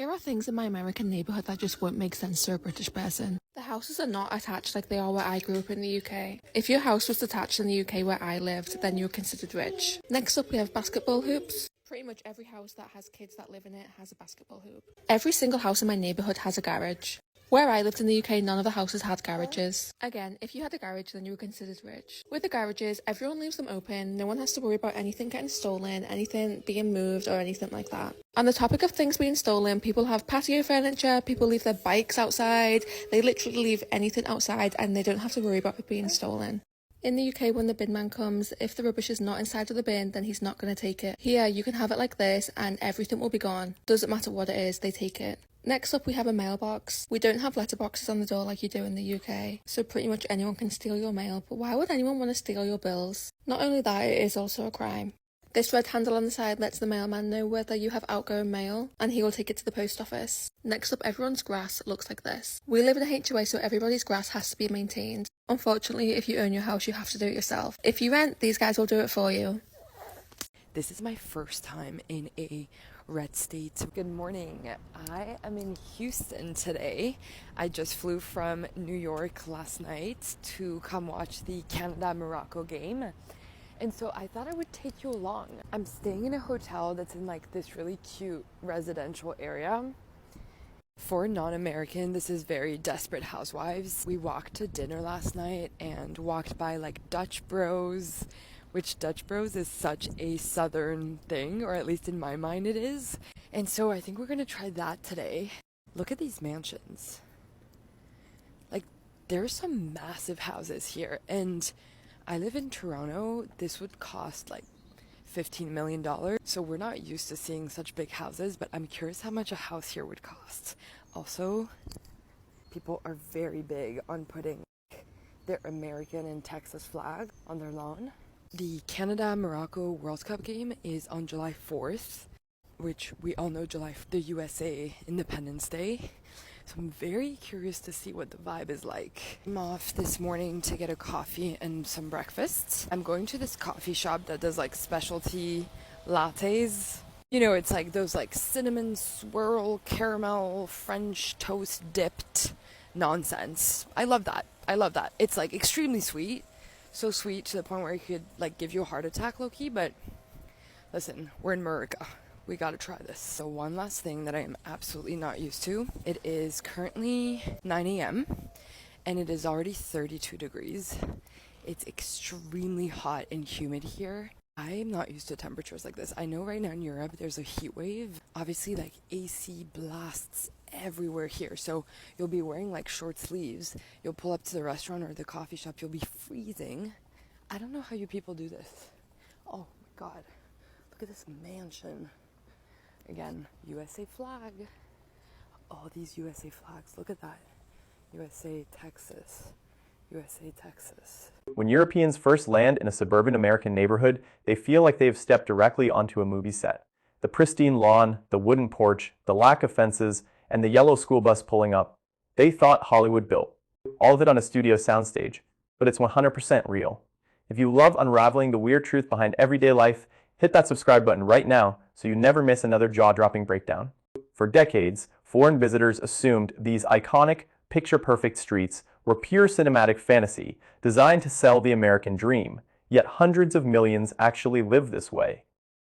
There are things in my American neighbourhood that just won't make sense to a British person. The houses are not attached like they are where I grew up in the UK. If your house was detached in the UK where I lived, then you were considered rich. Next up we have basketball hoops. Pretty much every house that has kids that live in it has a basketball hoop. Every single house in my neighbourhood has a garage. Where I lived in the UK, none of the houses had garages. Again, if you had a garage, then you were considered rich. With the garages, everyone leaves them open, no one has to worry about anything getting stolen, anything being moved, or anything like that. On the topic of things being stolen, people have patio furniture, people leave their bikes outside, they literally leave anything outside and they don't have to worry about it being stolen. In the UK, when the bin man comes, if the rubbish is not inside of the bin, then he's not going to take it. Here, you can have it like this and everything will be gone. Doesn't matter what it is, they take it. Next up we have a mailbox. We don't have letterboxes on the door like you do in the UK, so pretty much anyone can steal your mail, but why would anyone want to steal your bills? Not only that, it is also a crime. This red handle on the side lets the mailman know whether you have outgoing mail, and he will take it to the post office. Next up, everyone's grass looks like this. We live in a HOA, so everybody's grass has to be maintained. Unfortunately, if you own your house, you have to do it yourself. If you rent, these guys will do it for you. This is my first time in a red state. Good morning. I am in Houston today. I just flew from New York last night to come watch the Canada-Morocco game. And so I thought I would take you along. I'm staying in a hotel that's in like this really cute residential area. For non-American, this is very Desperate Housewives. We walked to dinner last night and walked by like Dutch Bros, which Dutch Bros is such a southern thing, or at least in my mind it is. And so I think we're gonna try that today. Look at these mansions. Like, there's some massive houses here, and I live in Toronto. This would cost like $15 million. So we're not used to seeing such big houses, but I'm curious how much a house here would cost. Also, people are very big on putting their American and Texas flag on their lawn. The Canada-Morocco World Cup game is on July 4th, which we all know the USA Independence Day. So I'm very curious to see what the vibe is like. I'm off this morning to get a coffee and some breakfast. I'm going to this coffee shop that does like specialty lattes. You know, it's like those like cinnamon swirl caramel French toast dipped nonsense. I love that. It's like extremely sweet. So sweet to the point where it could like give you a heart attack low-key, but listen, we're in America. We gotta try this. So one last thing that I am absolutely not used to. It is currently 9 a.m. and it is already 32 degrees. It's extremely hot and humid here. I am not used to temperatures like this. I know right now in Europe there's a heat wave. Obviously like AC blasts everywhere here, so you'll be wearing like short sleeves. You'll pull up to the restaurant or the coffee shop, you'll be freezing. I don't know how you people do this. Oh my god, look at this mansion. Again, USA flag. All these USA flags, look at that. USA, Texas. USA, Texas. When Europeans first land in a suburban American neighborhood, they feel like they've stepped directly onto a movie set. The pristine lawn, the wooden porch, the lack of fences, and the yellow school bus pulling up. They thought Hollywood built. All of it on a studio soundstage, but it's 100% real. If you love unraveling the weird truth behind everyday life, hit that subscribe button right now so you never miss another jaw-dropping breakdown. For decades, foreign visitors assumed these iconic, picture-perfect streets were pure cinematic fantasy designed to sell the American dream, yet hundreds of millions actually live this way.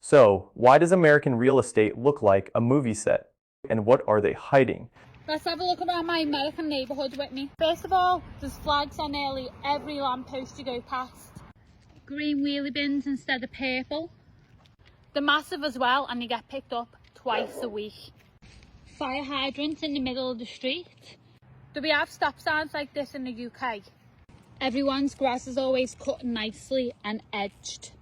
So, why does American real estate look like a movie set? And what are they hiding? Let's have a look around my American neighbourhood with me. First of all, there's flags on nearly every lamppost you go past. Green wheelie bins instead of purple. They're massive as well, and you get picked up twice a week. Fire hydrants in the middle of the street. Do we have stop signs like this in the UK? Everyone's grass is always cut nicely and edged.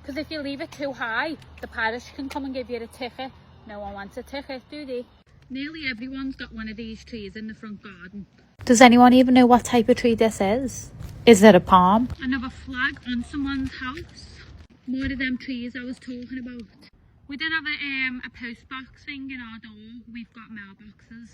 Because if you leave it too high, the parish can come and give you a ticket. No one wants a ticket, do they? Nearly everyone's got one of these trees in the front garden. Does anyone even know what type of tree this is? Is it a palm? Another flag on someone's house. More of them trees I was talking about. We did have a post box thing in our door. We've got mailboxes.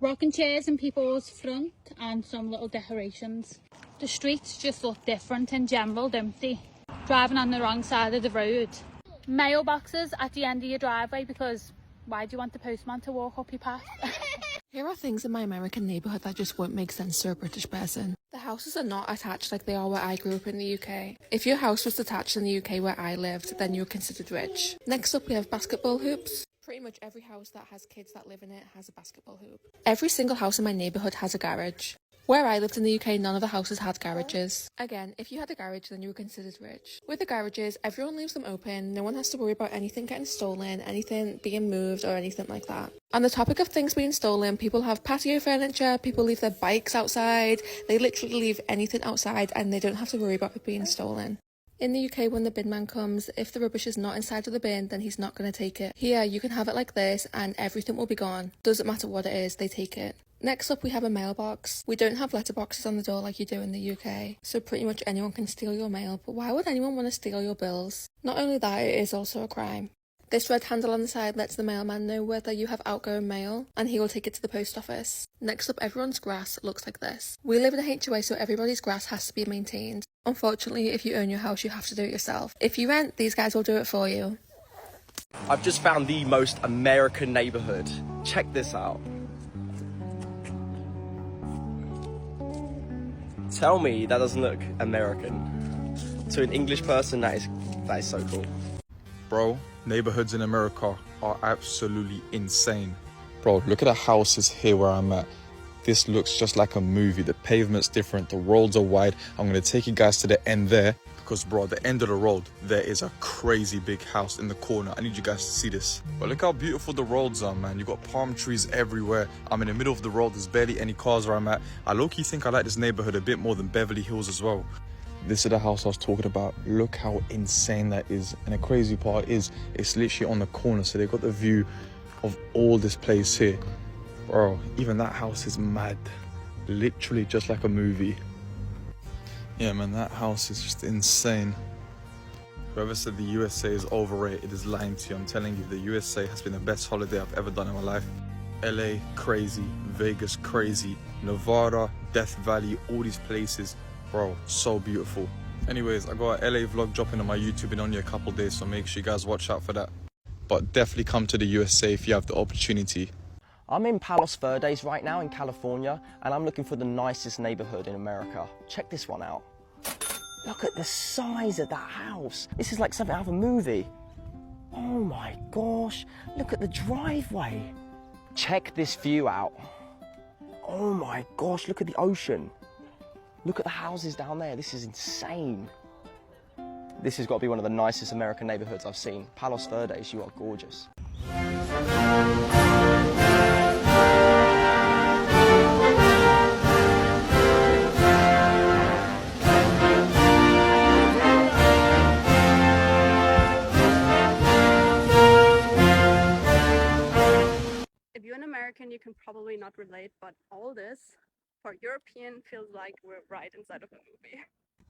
Rocking chairs in people's front and some little decorations. The streets just look different in general, don't they? Driving on the wrong side of the road. Mailboxes at the end of your driveway because Why do you want the postman to walk up your path? Here are things in my American neighbourhood that just won't make sense to a British person. The houses are not attached like they are where I grew up in the UK. If your house was detached in the UK where I lived, then you're considered rich. Next up we have basketball hoops. Pretty much every house that has kids that live in it has a basketball hoop. Every single house in my neighbourhood has a garage. Where I lived in the UK, none of the houses had garages. Again, if you had a garage, then you were considered rich. With the garages, everyone leaves them open, no one has to worry about anything getting stolen, anything being moved, or anything like that. On the topic of things being stolen, people have patio furniture, people leave their bikes outside, they literally leave anything outside and they don't have to worry about it being stolen. In the UK, when the bin man comes, if the rubbish is not inside of the bin, then he's not going to take it. Here, you can have it like this and everything will be gone. Doesn't matter what it is, they take it. Next up, we have a mailbox. We don't have letterboxes on the door like you do in the UK, so pretty much anyone can steal your mail, but why would anyone want to steal your bills? Not only that, it is also a crime. This red handle on the side lets the mailman know whether you have outgoing mail, and he will take it to the post office. Next up, everyone's grass looks like this. We live in a HOA, so everybody's grass has to be maintained. Unfortunately, if you own your house, you have to do it yourself. If you rent, these guys will do it for you. I've just found the most American neighborhood. Check this out. Tell me that doesn't look American. To an English person, that is so cool. Bro, neighborhoods in America are absolutely insane. Bro, look at the houses here where I'm at. This looks just like a movie. The pavement's different, the roads are wide. I'm gonna take you guys to the end there because, bro, at the end of the road, there is a crazy big house in the corner. I need you guys to see this. But look how beautiful the roads are, man. You got palm trees everywhere. I'm in the middle of the road. There's barely any cars where I'm at. I low-key think I like this neighborhood a bit more than Beverly Hills as well. This is the house I was talking about. Look how insane that is. And the crazy part is it's literally on the corner, so they've got the view of all this place here. Bro, even that house is mad. Literally just like a movie. Yeah, man, that house is just insane. Whoever said the USA is overrated is lying to you. I'm telling you, the USA has been the best holiday I've ever done in my life. LA, crazy. Vegas, crazy. Nevada, Death Valley, all these places. Bro, so beautiful. Anyways, I got an LA vlog dropping on my YouTube in only a couple days, so make sure you guys watch out for that. But definitely come to the USA if you have the opportunity. I'm in Palos Verdes right now in California, and I'm looking for the nicest neighborhood in America. Check this one out. Look at the size of that house. This is like something out of a movie. Oh my gosh, look at the driveway. Check this view out. Oh my gosh, look at the ocean. Look at the houses down there. This is insane. This has got to be one of the nicest American neighborhoods I've seen. Palos Verdes, you are gorgeous. If you're an American, you can probably not relate, but all this, for European, feels like we're right inside of a movie.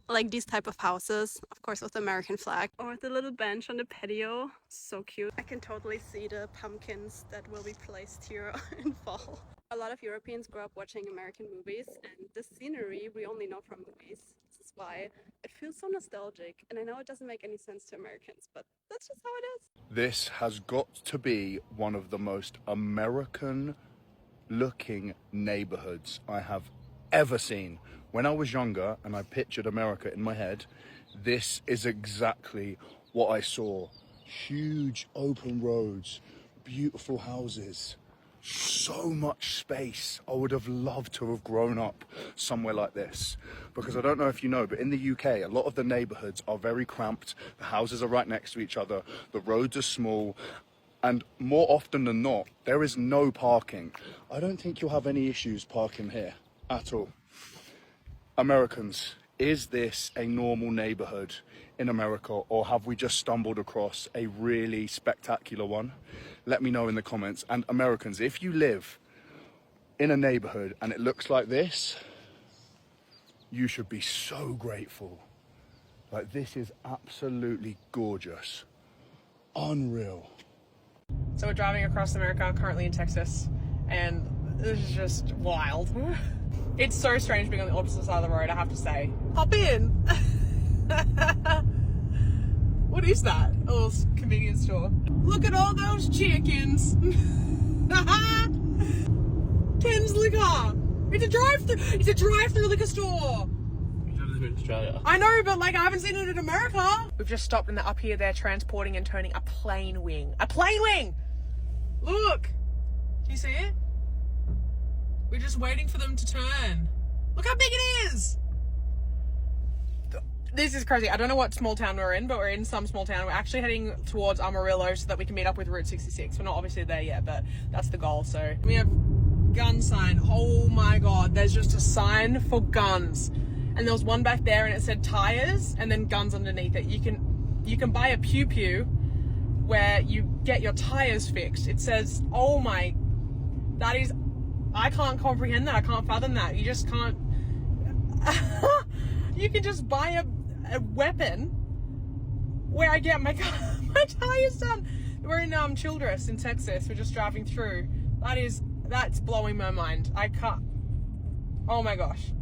Like these type of houses, of course with the American flag, or with a little bench on the patio. So cute. I can totally see the pumpkins that will be placed here in fall. A lot of Europeans grow up watching American movies, and the scenery we only know from movies. This is why it feels so nostalgic, and I know it doesn't make any sense to Americans, but that's just how it is. This has got to be one of the most American looking neighborhoods I have ever seen. When I was younger and I pictured America in my head, this is exactly what I saw. Huge open roads, beautiful houses, so much space. I would have loved to have grown up somewhere like this, because I don't know if you know, but in the UK, a lot of the neighborhoods are very cramped. The houses are right next to each other. The roads are small. And more often than not, there is no parking. I don't think you'll have any issues parking here at all. Americans, is this a normal neighborhood in America, or have we just stumbled across a really spectacular one? Let me know in the comments. And Americans, if you live in a neighborhood and it looks like this, you should be so grateful. Like, this is absolutely gorgeous. Unreal. So we're driving across America, currently in Texas, and this is just wild. It's so strange being on the opposite side of the road, I have to say. Hop in! What is that? A little convenience store. Look at all those chickens. Ken's Liquor. It's a drive-through. It's a drive-through liquor store. In Australia. I know, but like I haven't seen it in America. We've just stopped and up here they're transporting and turning a plane wing. A plane wing! Look! Do you see it? We're just waiting for them to turn. Look how big it is! This is crazy. I don't know what small town we're in, but we're in some small town. We're actually heading towards Amarillo so that we can meet up with Route 66. We're not obviously there yet, but that's the goal. So we have gun sign. Oh my God, there's just a sign for guns. And there was one back there and it said tires and then guns underneath it. You can buy a pew pew where you get your tires fixed. It says, oh my, that is, I can't comprehend that. I can't fathom that. You just can't, you can just buy a weapon where I get my tires done. We're in Childress in Texas. We're just driving through. That's blowing my mind. I can't, oh my gosh.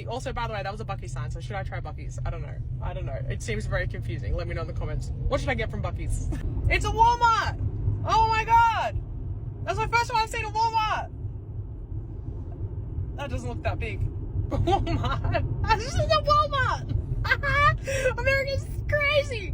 Also, by the way, that was a Buc-ee's sign, so should I try Buc-ee's? I don't know. It seems very confusing. Let me know in the comments. What should I get from Buc-ee's? It's a Walmart! Oh my God! That's my first time I've seen a Walmart! That doesn't look that big. Walmart! This is a Walmart! America's crazy!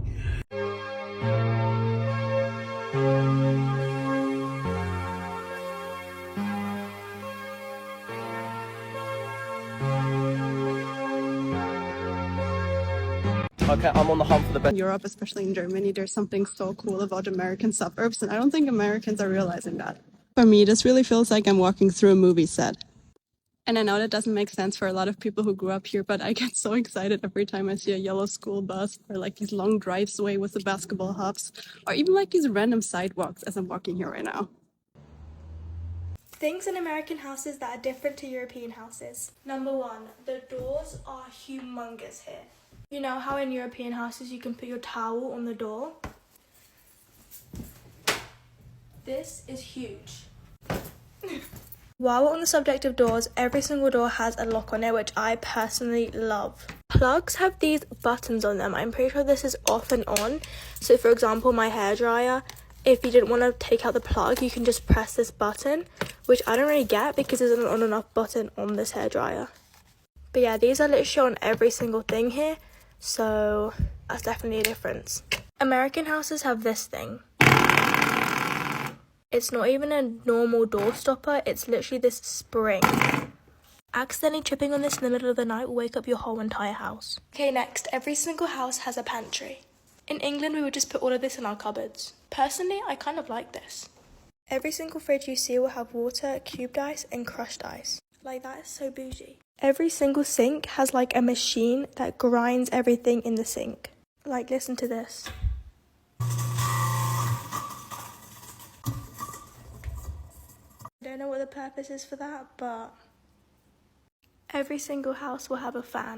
Okay, I'm on the hunt for the best. In Europe, especially in Germany, there's something so cool about American suburbs, and I don't think Americans are realizing that. For me, this really feels like I'm walking through a movie set. And I know that doesn't make sense for a lot of people who grew up here, but I get so excited every time I see a yellow school bus, or like these long drives away with the basketball hubs, or even like these random sidewalks as I'm walking here right now. Things in American houses that are different to European houses. Number one, the doors are humongous here. You know how in European houses you can put your towel on the door? This is huge. While we're on the subject of doors, every single door has a lock on it, which I personally love. Plugs have these buttons on them. I'm pretty sure this is off and on. So for example, my hairdryer, if you didn't want to take out the plug, you can just press this button, which I don't really get because there's an on and off button on this hairdryer. But yeah, these are literally on every single thing here. So that's definitely a difference. American houses have this thing. It's not even a normal door stopper, it's literally this spring. Accidentally tripping on this in the middle of the night will wake up your whole entire house. Okay, next, every single house has a pantry. In England, we would just put all of this in our cupboards. Personally, I kind of like this. Every single fridge you see will have water, cubed ice, and crushed ice. Like, that is so bougie. Every single sink has like a machine that grinds everything in the sink. Like, listen to this. I don't know what the purpose is for that, but every single house will have a fan.